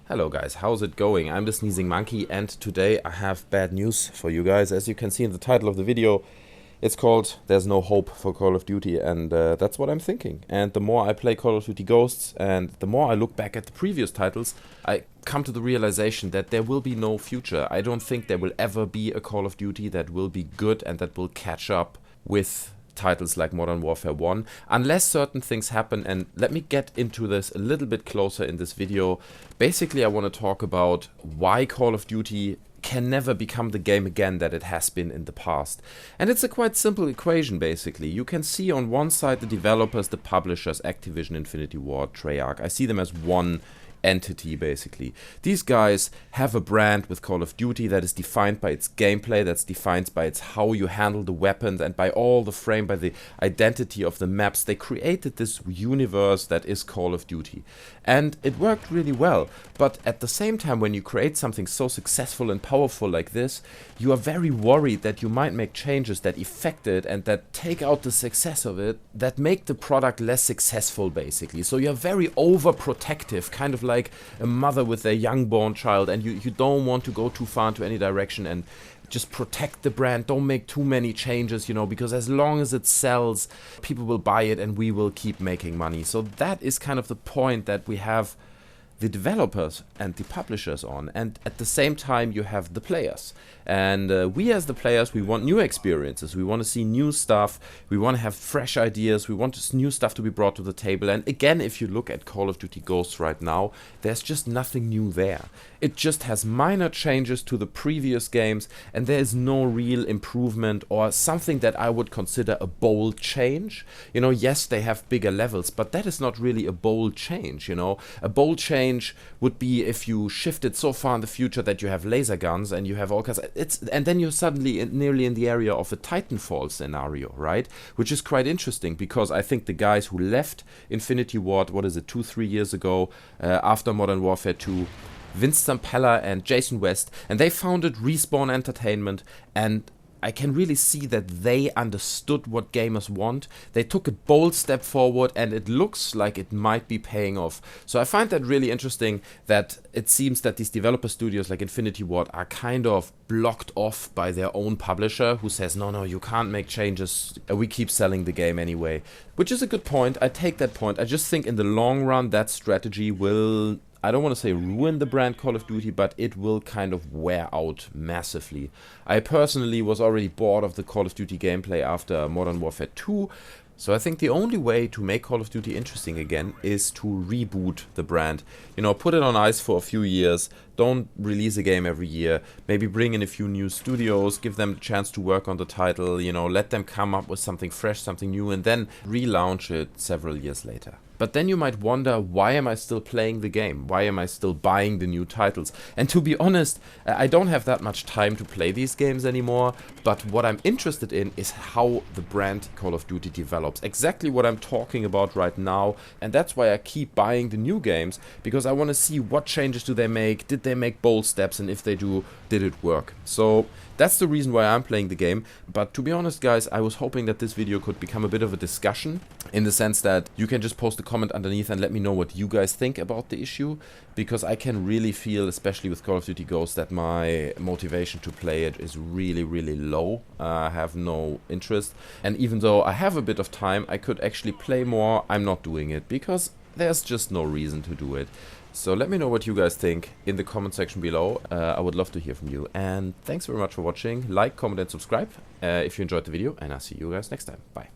Hello guys, how's it going? I'm the Sneezing Monkey and today I have bad news for you guys. As you can see in the title of the video, it's called There's No Hope for Call of Duty, and that's what I'm thinking. And the more I play Call of Duty Ghosts and the more I look back at the previous titles, I come to the realization that there will be no future. I don't think there will ever be a Call of Duty that will be good and that will catch up with titles like Modern Warfare 1, unless certain things happen, and let me get into this a little bit closer in this video. Basically, I want to talk about why Call of Duty can never become the game again that it has been in the past. And it's a quite simple equation, basically. You can see on one side the developers, the publishers, Activision, Infinity Ward, Treyarch. I see them as one entity, basically. These guys have a brand with Call of Duty that is defined by its gameplay, that's defined by its how you handle the weapons, and by all the frame, by the identity of the maps. They created this universe that is Call of Duty, and it worked really well. But at the same time, when you create something so successful and powerful like this, you are very worried that you might make changes that affect it and that take out the success of it, that make the product less successful, basically. So you're very overprotective, kind of like a mother with a young-born child, and you don't want to go too far into any direction and just protect the brand. Don't make too many changes, you know, because as long as it sells, people will buy it and we will keep making money. So that is kind of the point that we have the developers and the publishers on, and at the same time you have the players. And we as the players, we want new experiences, we want to see new stuff, we want to have fresh ideas, we want new stuff to be brought to the table. And again, if you look at Call of Duty Ghosts right now, there's just nothing new there. It just has minor changes to the previous games, and there is no real improvement or something that I would consider a bold change. You know, yes, they have bigger levels, but that is not really a bold change, you know. A bold change would be if you shifted so far in the future that you have laser guns and you have all kinds of, and then you're suddenly nearly in the area of a Titanfall scenario, right? Which is quite interesting, because I think the guys who left Infinity Ward, what is it, 2-3 years ago, after Modern Warfare 2, Vince Zampella and Jason West, and they founded Respawn Entertainment, and I can really see that they understood what gamers want. They took a bold step forward, and it looks like it might be paying off. So I find that really interesting, that it seems that these developer studios like Infinity Ward are kind of blocked off by their own publisher, who says, no, you can't make changes, we keep selling the game anyway. Which is a good point, I take that point. I just think in the long run that strategy will, I don't want to say ruin the brand Call of Duty, but it will kind of wear out massively. I personally was already bored of the Call of Duty gameplay after Modern Warfare 2, so I think the only way to make Call of Duty interesting again is to reboot the brand. You know, put it on ice for a few years, don't release a game every year, maybe bring in a few new studios, give them the chance to work on the title, you know, let them come up with something fresh, something new, and then relaunch it several years later. But then you might wonder, why am I still playing the game? Why am I still buying the new titles? And to be honest, I don't have that much time to play these games anymore, but what I'm interested in is how the brand Call of Duty develops. Exactly what I'm talking about right now, and that's why I keep buying the new games, because I want to see what changes do they make, did they make bold steps, and if they do, did it work? So that's the reason why I'm playing the game. But to be honest, guys, I was hoping that this video could become a bit of a discussion, in the sense that you can just post a comment underneath and let me know what you guys think about the issue, because I can really feel, especially with Call of Duty Ghosts, that my motivation to play it is really, really low. I have no interest, and even though I have a bit of time, I could actually play more, I'm not doing it, because there's just no reason to do it. So let me know what you guys think in the comment section below. I would love to hear from you, and thanks very much for watching. Like, comment and subscribe if you enjoyed the video, and I'll see you guys next time. Bye.